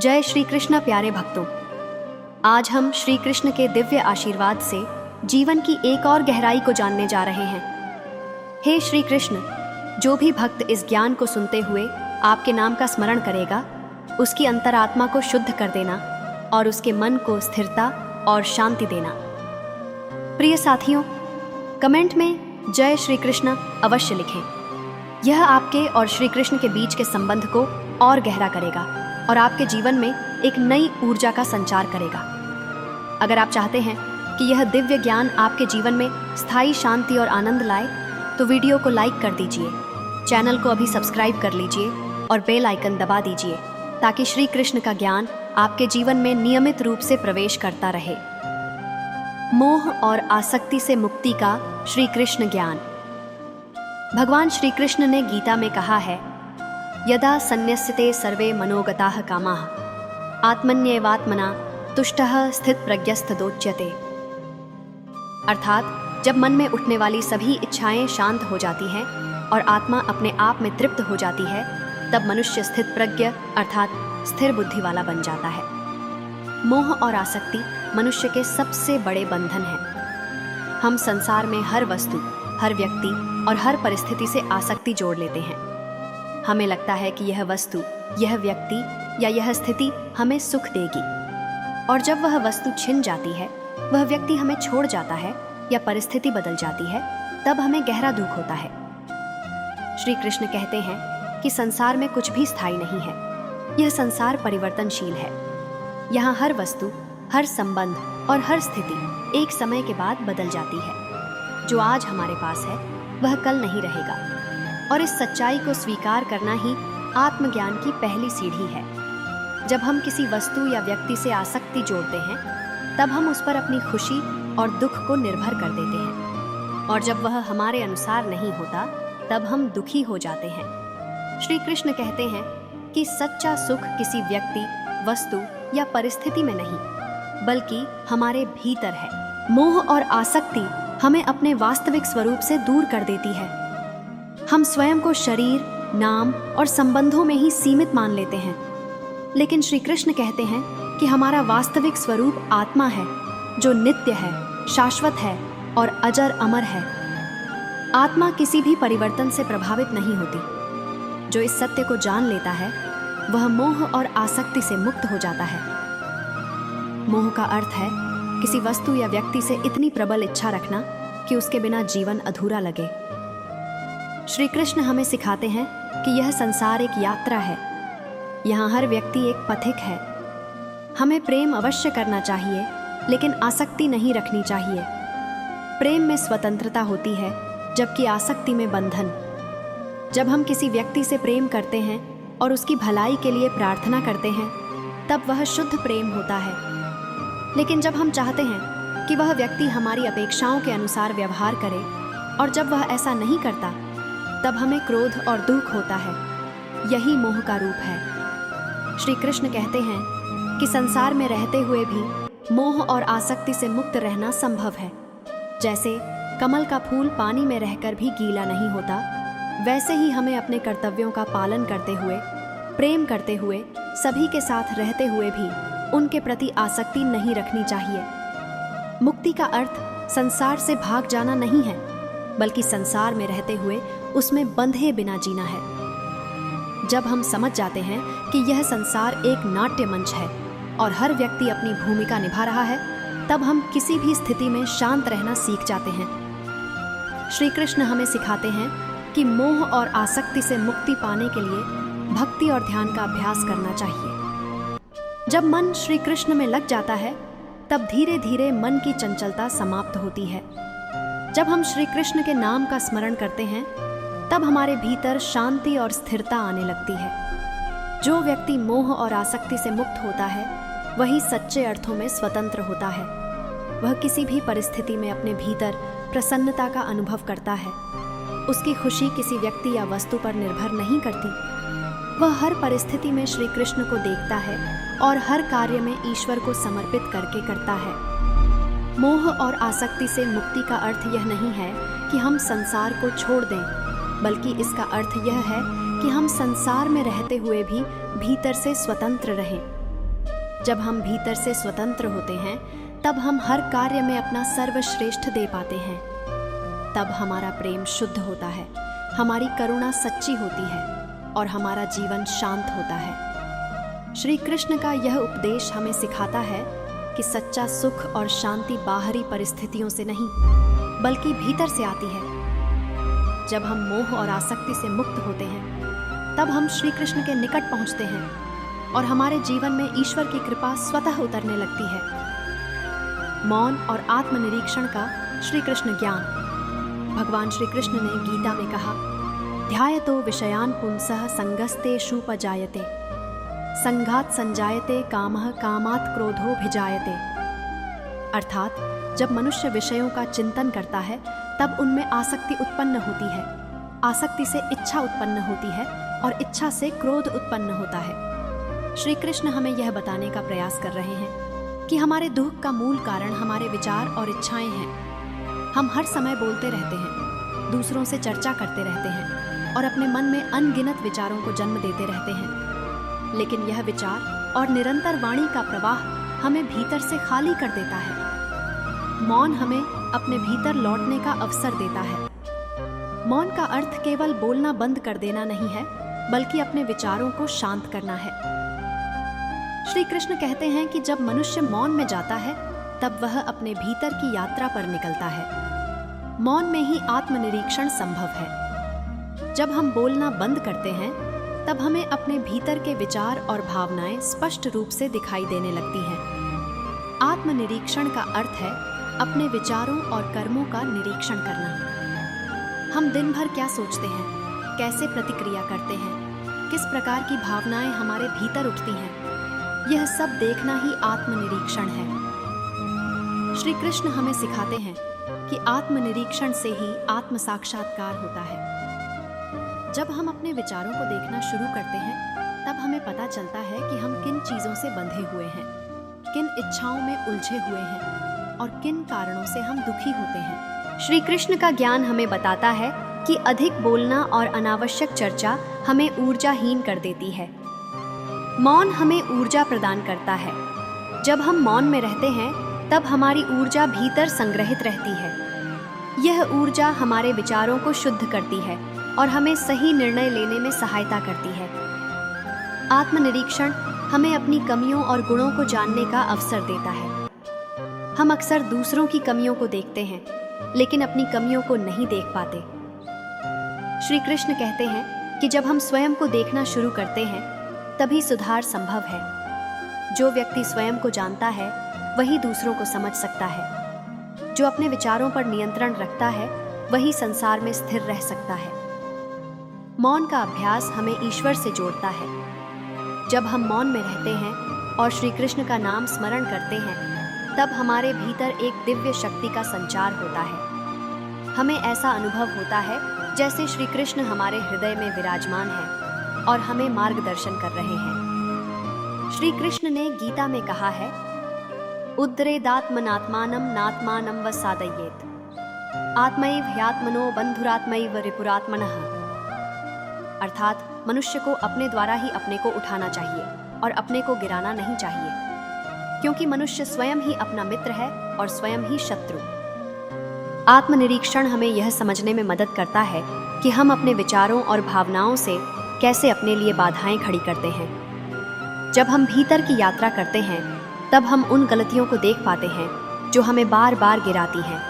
जय श्री कृष्ण प्यारे भक्तों, आज हम श्री कृष्ण के दिव्य आशीर्वाद से जीवन की एक और गहराई को जानने जा रहे हैं। हे श्री कृष्ण, जो भी भक्त इस ज्ञान को सुनते हुए आपके नाम का स्मरण करेगा, उसकी अंतरात्मा को शुद्ध कर देना और उसके मन को स्थिरता और शांति देना। प्रिय साथियों, कमेंट में जय श्री कृष्ण अवश्य लिखें। यह आपके और श्री कृष्ण के बीच के संबंध को और गहरा करेगा और आपके जीवन में एक नई ऊर्जा का संचार करेगा। अगर आप चाहते हैं कि यह दिव्य ज्ञान आपके जीवन में स्थायी शांति और आनंद लाए, तो वीडियो को लाइक कर दीजिए, चैनल को अभी सब्सक्राइब कर लीजिए और बेल आइकन दबा दीजिए, ताकि श्री कृष्ण का ज्ञान आपके जीवन में नियमित रूप से प्रवेश करता रहे। मोह और आसक्ति से मुक्ति का श्री कृष्ण ज्ञान। भगवान श्री कृष्ण ने गीता में कहा है, यदा संन्यस्यते सर्वे मनोगताः कामाः आत्मन्येवात्मना तुष्टः स्थित प्रज्ञस्तदोच्यते। अर्थात जब मन में उठने वाली सभी इच्छाएं शांत हो जाती हैं और आत्मा अपने आप में तृप्त हो जाती है, तब मनुष्य स्थित प्रज्ञ अर्थात स्थिर बुद्धि वाला बन जाता है। मोह और आसक्ति मनुष्य के सबसे बड़े बंधन हैं। हम संसार में हर वस्तु, हर व्यक्ति और हर परिस्थिति से आसक्ति जोड़ लेते हैं। हमें लगता है कि यह वस्तु, यह व्यक्ति या यह स्थिति हमें सुख देगी, और जब वह वस्तु छिन जाती है, वह व्यक्ति हमें छोड़ जाता है या परिस्थिति बदल जाती है, तब हमें गहरा दुख होता है। श्री कृष्ण कहते हैं कि संसार में कुछ भी स्थायी नहीं है। यह संसार परिवर्तनशील है। यहाँ हर वस्तु, हर संबंध और हर स्थिति एक समय के बाद बदल जाती है। जो आज हमारे पास है, वह कल नहीं रहेगा, और इस सच्चाई को स्वीकार करना ही आत्मज्ञान की पहली सीढ़ी है। जब हम किसी वस्तु या व्यक्ति से आसक्ति जोड़ते हैं, तब हम उस पर अपनी खुशी और दुख को निर्भर कर देते हैं, और जब वह हमारे अनुसार नहीं होता, तब हम दुखी हो जाते हैं। श्री कृष्ण कहते हैं कि सच्चा सुख किसी व्यक्ति, वस्तु या परिस्थिति में नहीं, बल्कि हमारे भीतर है। मोह और आसक्ति हमें अपने वास्तविक स्वरूप से दूर कर देती है। हम स्वयं को शरीर, नाम और संबंधों में ही सीमित मान लेते हैं, लेकिन श्री कृष्ण कहते हैं कि हमारा वास्तविक स्वरूप आत्मा है, जो नित्य है, शाश्वत है और अजर अमर है। आत्मा किसी भी परिवर्तन से प्रभावित नहीं होती। जो इस सत्य को जान लेता है, वह मोह और आसक्ति से मुक्त हो जाता है। मोह का अर्थ है किसी वस्तु या व्यक्ति से इतनी प्रबल इच्छा रखना कि उसके बिना जीवन अधूरा लगे। श्री कृष्ण हमें सिखाते हैं कि यह संसार एक यात्रा है। यहाँ हर व्यक्ति एक पथिक है। हमें प्रेम अवश्य करना चाहिए, लेकिन आसक्ति नहीं रखनी चाहिए। प्रेम में स्वतंत्रता होती है, जबकि आसक्ति में बंधन। जब हम किसी व्यक्ति से प्रेम करते हैं और उसकी भलाई के लिए प्रार्थना करते हैं, तब वह शुद्ध प्रेम होता है। लेकिन जब हम चाहते हैं कि वह व्यक्ति हमारी अपेक्षाओं के अनुसार व्यवहार करे, और जब वह ऐसा नहीं करता, तब हमें क्रोध और दुख होता है। यही मोह का रूप है। श्री कृष्ण कहते हैं कि संसार में रहते हुए भी मोह और आसक्ति से मुक्त रहना संभव है। जैसे कमल का फूल पानी में रहकर भी गीला नहीं होता, वैसे ही हमें अपने कर्तव्यों का पालन करते हुए, प्रेम करते हुए, सभी के साथ रहते हुए भी उनके प्रति आसक्ति नहीं रखनी चाहिए। मुक्ति का अर्थ संसार से भाग जाना नहीं है, बल्कि संसार में रहते हुए उसमें बंधे बिना जीना है। जब हम समझ जाते हैं कि यह संसार एक नाट्य मंच है और हर व्यक्ति अपनी भूमिका निभा रहा है, तब हम किसी भी स्थिति में शांत रहना सीख जाते हैं। श्री कृष्ण हमें सिखाते हैं कि मोह और आसक्ति से मुक्ति पाने के लिए भक्ति और ध्यान का अभ्यास करना चाहिए। जब मन श्री कृष्ण में लग जाता है, तब धीरे धीरे मन की चंचलता समाप्त होती है। जब हम श्री कृष्ण के नाम का स्मरण करते हैं, तब हमारे भीतर शांति और स्थिरता आने लगती है। जो व्यक्ति मोह और आसक्ति से मुक्त होता है, वही सच्चे अर्थों में स्वतंत्र होता है। वह किसी भी परिस्थिति में अपने भीतर प्रसन्नता का अनुभव करता है। उसकी खुशी किसी व्यक्ति या वस्तु पर निर्भर नहीं करती। वह हर परिस्थिति में श्री कृष्ण को देखता है और हर कार्य में ईश्वर को समर्पित करके करता है। मोह और आसक्ति से मुक्ति का अर्थ यह नहीं है कि हम संसार को छोड़ दें, बल्कि इसका अर्थ यह है कि हम संसार में रहते हुए भी भीतर से स्वतंत्र रहें। जब हम भीतर से स्वतंत्र होते हैं तब हम हर कार्य में अपना सर्वश्रेष्ठ दे पाते हैं। तब हमारा प्रेम शुद्ध होता है, हमारी करुणा सच्ची होती है और हमारा जीवन शांत होता है। श्री कृष्ण का यह उपदेश हमें सिखाता है कि सच्चा सुख और शांति बाहरी परिस्थितियों से नहीं बल्कि भीतर से आती है। जब हम मोह और आसक्ति से मुक्त होते हैं तब हम श्री कृष्ण के निकट पहुंचते हैं और हमारे जीवन में ईश्वर की कृपा स्वतः उतरने लगती है। मौन और आत्मनिरीक्षण का श्री कृष्ण ज्ञान। भगवान श्री कृष्ण ने गीता में कहा, ध्यायतो विषयान पुंसः संगस्तेषुपजायते संघात संजायते कामः कामात् क्रोधो भिजायते। अर्थात जब मनुष्य विषयों का चिंतन करता है तब उनमें आसक्ति उत्पन्न होती है, आसक्ति से इच्छा उत्पन्न होती है और इच्छा से क्रोध उत्पन्न होता है। श्री कृष्ण हमें यह बताने का प्रयास कर रहे हैं कि हमारे दुख का मूल कारण हमारे विचार और इच्छाएं हैं। हम हर समय बोलते रहते हैं, दूसरों से चर्चा करते रहते हैं और अपने मन में अनगिनत विचारों को जन्म देते रहते हैं, लेकिन यह विचार और निरंतर वाणी का प्रवाह हमें भीतर से खाली कर देता है। मौन हमें अपने भीतर लौटने का अवसर देता है। मौन का अर्थ केवल बोलना बंद कर देना नहीं है, बल्कि अपने विचारों को शांत करना है। श्री कृष्ण कहते हैं कि जब मनुष्य मौन में जाता है तब वह अपने भीतर की यात्रा पर निकलता है। मौन में ही आत्मनिरीक्षण संभव है। जब हम बोलना बंद करते हैं तब हमें अपने भीतर के विचार और भावनाएं स्पष्ट रूप से दिखाई देने लगती हैं। आत्मनिरीक्षण का अर्थ है अपने विचारों और कर्मों का निरीक्षण करना। हम दिन भर क्या सोचते हैं, कैसे प्रतिक्रिया करते हैं, किस प्रकार की भावनाएं हमारे भीतर उठती हैं, यह सब देखना ही आत्मनिरीक्षण है। श्री कृष्ण हमें सिखाते हैं कि आत्मनिरीक्षण से ही आत्म साक्षात्कार होता है। जब हम अपने विचारों को देखना शुरू करते हैं तब हमें पता चलता है कि हम किन चीजों से बंधे हुए हैं, किन इच्छाओं में उलझे हुए हैं और किन कारणों से हम दुखी होते हैं। श्री कृष्ण का ज्ञान हमें बताता है कि अधिक बोलना और अनावश्यक चर्चा हमें ऊर्जाहीन कर देती है। मौन हमें ऊर्जा प्रदान करता है। जब हम मौन में रहते हैं तब हमारी ऊर्जा भीतर संग्रहित रहती है। यह ऊर्जा हमारे विचारों को शुद्ध करती है और हमें सही निर्णय लेने में सहायता करती है। आत्मनिरीक्षण हमें अपनी कमियों और गुणों को जानने का अवसर देता है। हम अक्सर दूसरों की कमियों को देखते हैं, लेकिन अपनी कमियों को नहीं देख पाते। श्री कृष्ण कहते हैं कि जब हम स्वयं को देखना शुरू करते हैं तभी सुधार संभव है। जो व्यक्ति स्वयं को जानता है वही दूसरों को समझ सकता है। जो अपने विचारों पर नियंत्रण रखता है वही संसार में स्थिर रह सकता है। मौन का अभ्यास हमें ईश्वर से जोड़ता है। जब हम मौन में रहते हैं और श्री कृष्ण का नाम स्मरण करते हैं तब हमारे भीतर एक दिव्य शक्ति का संचार होता है। हमें ऐसा अनुभव होता है जैसे श्री कृष्ण हमारे हृदय में विराजमान हैं और हमें मार्गदर्शन कर रहे हैं। श्री कृष्ण ने गीता में कहा है, उद्रेदात्मनात्मानं नात्मानं वसादयेत् आत्मैव ह्यात्मनो बंधुरात्मैव रिपुरात्मनः। अर्थात मनुष्य को अपने द्वारा ही अपने को उठाना चाहिए और अपने को गिराना नहीं चाहिए, क्योंकि मनुष्य स्वयं ही अपना मित्र है और स्वयं ही शत्रु। आत्मनिरीक्षण हमें यह समझने में मदद करता है कि हम अपने विचारों और भावनाओं से कैसे अपने लिए बाधाएं खड़ी करते हैं। जब हम भीतर की यात्रा करते हैं तब हम उन गलतियों को देख पाते हैं जो हमें बार बार गिराती हैं,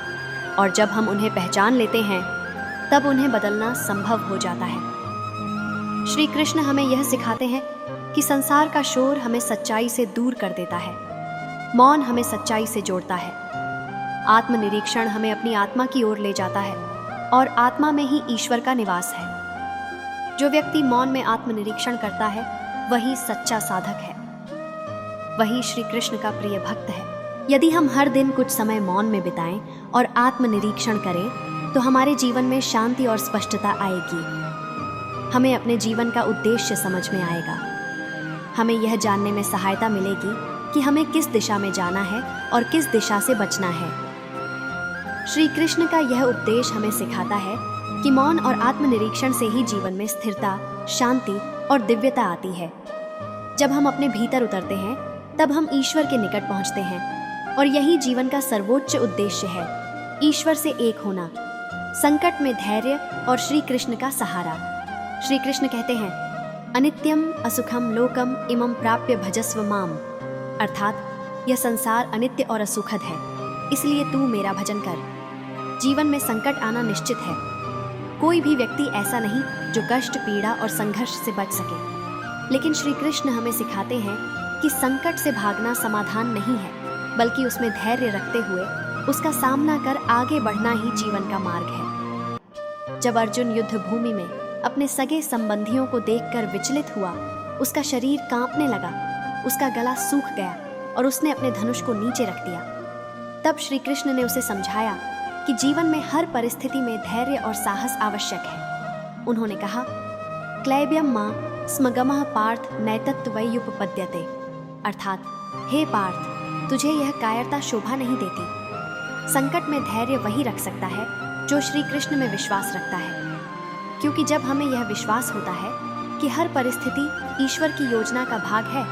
और जब हम उन्हें पहचान लेते हैं तब उन्हें बदलना संभव हो जाता है। श्री कृष्ण हमें यह सिखाते हैं कि संसार का शोर हमें सच्चाई से दूर कर देता है। मौन हमें सच्चाई से जोड़ता है। आत्मनिरीक्षण हमें अपनी आत्मा की ओर ले जाता है और आत्मा में ही ईश्वर का निवास है। जो व्यक्ति मौन में आत्मनिरीक्षण करता है वही सच्चा साधक है, वही श्री कृष्ण का प्रिय भक्त है। यदि हम हर दिन कुछ समय मौन में बिताएं और आत्मनिरीक्षण करें तो हमारे जीवन में शांति और स्पष्टता आएगी। हमें अपने जीवन का उद्देश्य समझ में आएगा। हमें यह जानने में सहायता मिलेगी कि हमें किस दिशा में जाना है और किस दिशा से बचना है। श्री कृष्ण का यह उपदेश हमें सिखाता है कि मौन और आत्मनिरीक्षण से ही जीवन में स्थिरता, शांति और दिव्यता आती है। जब हम अपने भीतर उतरते हैं तब हम ईश्वर के निकट पहुंचते हैं और यही जीवन का सर्वोच्च उद्देश्य है, ईश्वर से एक होना, संकट में धैर्य और श्री कृष्ण का सहारा। श्री कृष्ण कहते हैं, अनित्यम असुखम लोकम इमं प्राप्य भजस्व माम, अर्थात यह संसार अनित्य और असुखद है, इसलिए तू मेरा भजन कर। जीवन में संकट आना निश्चित है। कोई भी व्यक्ति ऐसा नहीं जो कष्ट, पीड़ा और संघर्ष से बच सके, लेकिन श्री कृष्ण हमें सिखाते हैं कि संकट से भागना समाधान नहीं है, बल्कि उसमें धैर्य रखते हुए उसका सामना कर आगे बढ़ना ही जीवन का मार्ग है। जब अर्जुन युद्ध भूमि में अपने सगे संबंधियों को देखकर विचलित हुआ, उसका शरीर कांपने लगा, उसका गला सूख गया और उसने अपने धनुष को नीचे रख दिया। तब श्री कृष्ण ने उसे समझाया कि जीवन में हर परिस्थिति में धैर्य और साहस आवश्यक है। उन्होंने कहा, क्लैब्यम मां स्मगमः पार्थ नैतत्त्वयुपपद्यते, अर्थात हे पार्थ, तुझे यह कायरता शोभा नहीं देती। संकट में धैर्य वही रख सकता है जो श्री कृष्ण में विश्वास रखता है, क्योंकि जब हमें यह विश्वास होता है कि हर परिस्थिति ईश्वर की योजना का भाग है,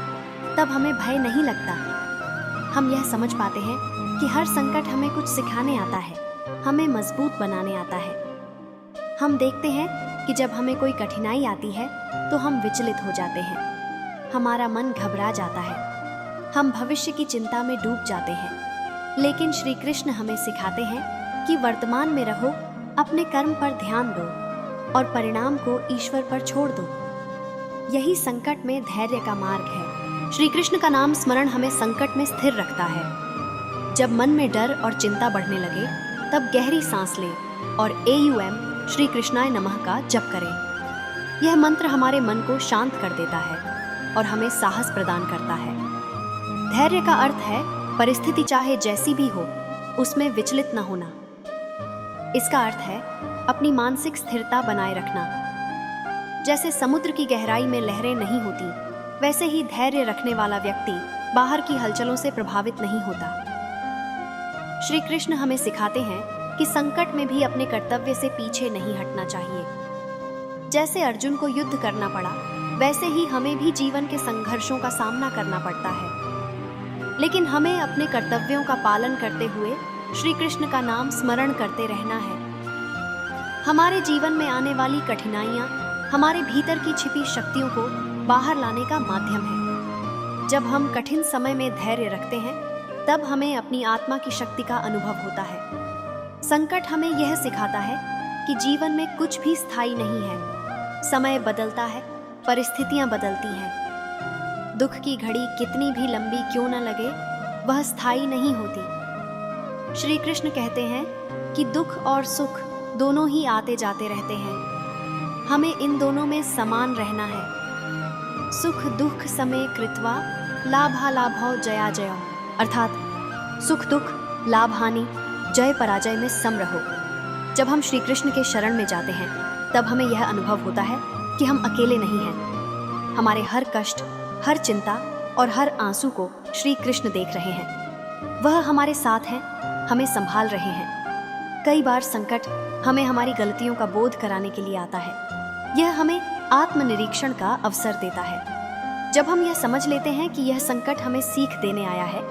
तब हमें भय नहीं लगता। हम यह समझ पाते हैं कि हर संकट हमें कुछ सिखाने आता है, हमें मजबूत बनाने आता है। हम देखते हैं कि जब हमें कोई कठिनाई आती है तो हम विचलित हो जाते हैं, हमारा मन घबरा जाता है, हम भविष्य की चिंता में डूब जाते हैं। लेकिन श्री कृष्ण हमें सिखाते हैं कि वर्तमान में रहो, अपने कर्म पर ध्यान दो और परिणाम को ईश्वर पर छोड़ दो। यही संकट में धैर्य का मार्ग है। श्री कृष्ण का नाम स्मरण हमें संकट में स्थिर रखता है। जब मन में डर और चिंता बढ़ने लगे, तब गहरी सांस ले और AUM श्री कृष्णाय नमः का जप करें। यह मंत्र हमारे मन को शांत कर देता है और हमें साहस प्रदान करता है। धैर्य का अर्थ है परिस्थिति चाहे जैसी भी हो, उसमें विचलित न होना। इसका अर्थ है अपनी मानसिक स्थिरता बनाए रखना। जैसे समुद्र की गहराई में लहरें नहीं होती, वैसे ही धैर्य रखने वाला व्यक्ति बाहर की हलचलों से प्रभावित नहीं होता। श्री कृष्ण हमें सिखाते हैं कि संकट में भी अपने कर्तव्य से पीछे नहीं हटना चाहिए। जैसे अर्जुन को युद्ध करना पड़ा, वैसे ही हमें भी जीवन के संघर्षों का सामना करना पड़ता है, लेकिन हमें अपने कर्तव्यों का पालन करते हुए श्री कृष्ण का नाम स्मरण करते रहना है। हमारे जीवन में आने वाली कठिनाइयां हमारे भीतर की छिपी शक्तियों को बाहर लाने का माध्यम है। जब हम कठिन समय में धैर्य रखते हैं, तब हमें अपनी आत्मा की शक्ति का अनुभव होता है। संकट हमें यह सिखाता है कि जीवन में कुछ भी स्थायी नहीं है। समय बदलता है, परिस्थितियां बदलती हैं। दुख की घड़ी कितनी भी लंबी क्यों न लगे, वह स्थायी नहीं होती। श्री कृष्ण कहते हैं कि दुख और सुख दोनों ही आते जाते रहते हैं। हमें इन दोनों में समान रहना है। सुख दुख समय कृत्वा लाभालाभौ जया जय, अर्थात सुख दुख, लाभ हानि, जय पराजय में सम रहो। जब हम श्री कृष्ण के शरण में जाते हैं, तब हमें यह अनुभव होता है कि हम अकेले नहीं हैं। हमारे हर कष्ट, हर चिंता और हर आंसू को श्री कृष्ण देख रहे हैं। वह हमारे साथ हैं, हमें संभाल रहे हैं। कई बार संकट हमें हमारी गलतियों का बोध कराने के लिए आता है। यह हमें आत्मनिरीक्षण का अवसर देता है। जब हम यह समझ लेते हैं कि यह संकट हमें सीख देने आया है,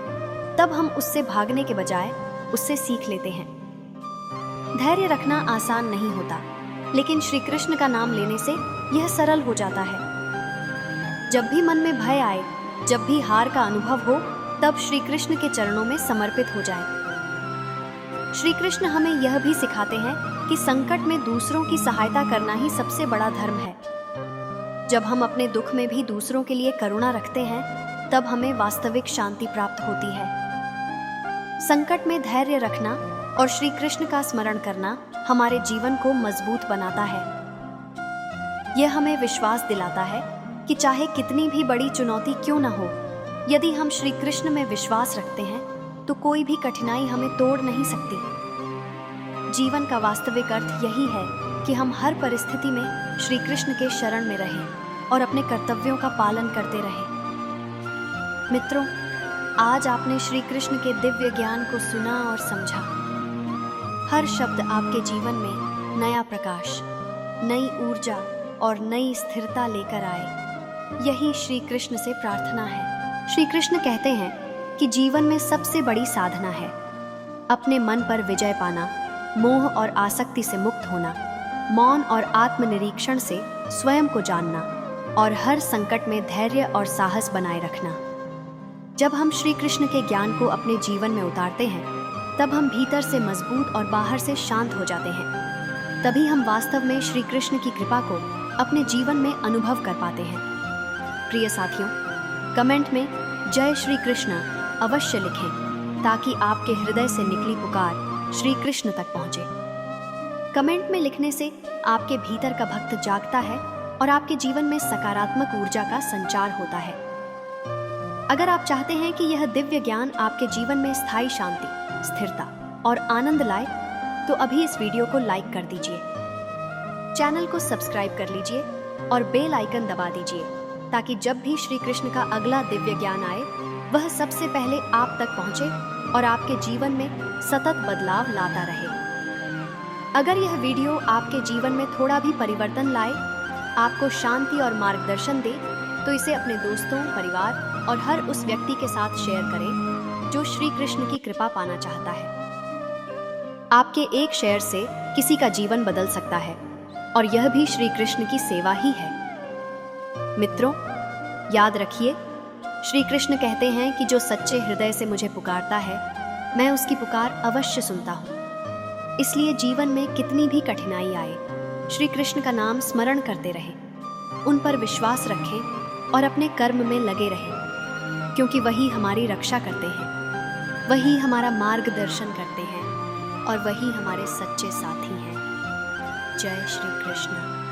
तब हम उससे भागने के बजाय उससे सीख लेते हैं। धैर्य रखना आसान नहीं होता, लेकिन श्री कृष्ण का नाम लेने से यह सरल हो जाता है। जब भी मन में भय आए, जब भी हार का अनुभव हो, तब श्री कृष्ण के चरणों में समर्पित हो जाए। श्री कृष्ण हमें यह भी सिखाते हैं कि संकट में दूसरों की सहायता करना ही सबसे बड़ा धर्म है। जब हम अपने दुख में भी दूसरों के लिए करुणा रखते हैं, तब हमें वास्तविक शांति प्राप्त होती है। संकट में धैर्य रखना और श्री कृष्ण का स्मरण करना हमारे जीवन को मजबूत बनाता है। यह हमें विश्वास दिलाता है कि चाहे कितनी भी बड़ी चुनौती क्यों न हो, यदि हम श्री कृष्ण में विश्वास रखते हैं, तो कोई भी कठिनाई हमें तोड़ नहीं सकती। जीवन का वास्तविक अर्थ यही है कि हम हर परिस्थिति में श्री कृष्ण के शरण में रहें और अपने कर्तव्यों का पालन करते रहें। मित्रों, आज आपने श्री कृष्ण के दिव्य ज्ञान को सुना और समझा। हर शब्द आपके जीवन में नया प्रकाश, नई ऊर्जा और नई स्थिरता लेकर आए। यही श्री कृष्ण से प्रार्थना है। श्री कृष्ण कहते हैं कि जीवन में सबसे बड़ी साधना है अपने मन पर विजय पाना, मोह और आसक्ति से मुक्त होना, मौन और आत्मनिरीक्षण से स्वयं को जानना और हर संकट में धैर्य और साहस बनाए रखना। जब हम श्री कृष्ण के ज्ञान को अपने जीवन में उतारते हैं, तब हम भीतर से मजबूत और बाहर से शांत हो जाते हैं। तभी हम वास्तव में श्री कृष्ण की कृपा को अपने जीवन में अनुभव कर पाते हैं। प्रिय साथियों, कमेंट में जय श्री कृष्ण अवश्य लिखें ताकि आपके हृदय से निकली पुकार श्री कृष्ण तक पहुंचे। कमेंट में लिखने से आपके भीतर का भक्त जागता है और आपके जीवन में सकारात्मक ऊर्जा का संचार होता है। अगर आप चाहते हैं कि यह दिव्य ज्ञान आपके जीवन में स्थायी शांति, स्थिरता और आनंद लाए, तो अभी इस वीडियो को लाइक कर दीजिए, चैनल को सब्सक्राइब कर लीजिए और बेल आइकन दबा दीजिए ताकि जब भी श्री कृष्ण का अगला दिव्य ज्ञान आए, वह सबसे पहले आप तक पहुंचे और आपके जीवन में सतत बदलाव लाता रहे। अगर यह वीडियो आपके जीवन में थोड़ा भी परिवर्तन लाए, आपको शांति और मार्गदर्शन दे, तो इसे अपने दोस्तों, परिवार और हर उस व्यक्ति के साथ शेयर करें जो श्री कृष्ण की कृपा पाना चाहता है। आपके एक शेयर से किसी का जीवन बदल सकता है और यह भी श्री कृष्ण की सेवा ही है। मित्रों, याद रखिए, श्री कृष्ण कहते हैं कि जो सच्चे हृदय से मुझे पुकारता है, मैं उसकी पुकार अवश्य सुनता हूँ। इसलिए जीवन में कितनी भी कठिनाई आए, श्री कृष्ण का नाम स्मरण करते रहें, उन पर विश्वास रखें और अपने कर्म में लगे रहें, क्योंकि वही हमारी रक्षा करते हैं, वही हमारा मार्गदर्शन करते हैं और वही हमारे सच्चे साथी हैं। जय श्री कृष्ण।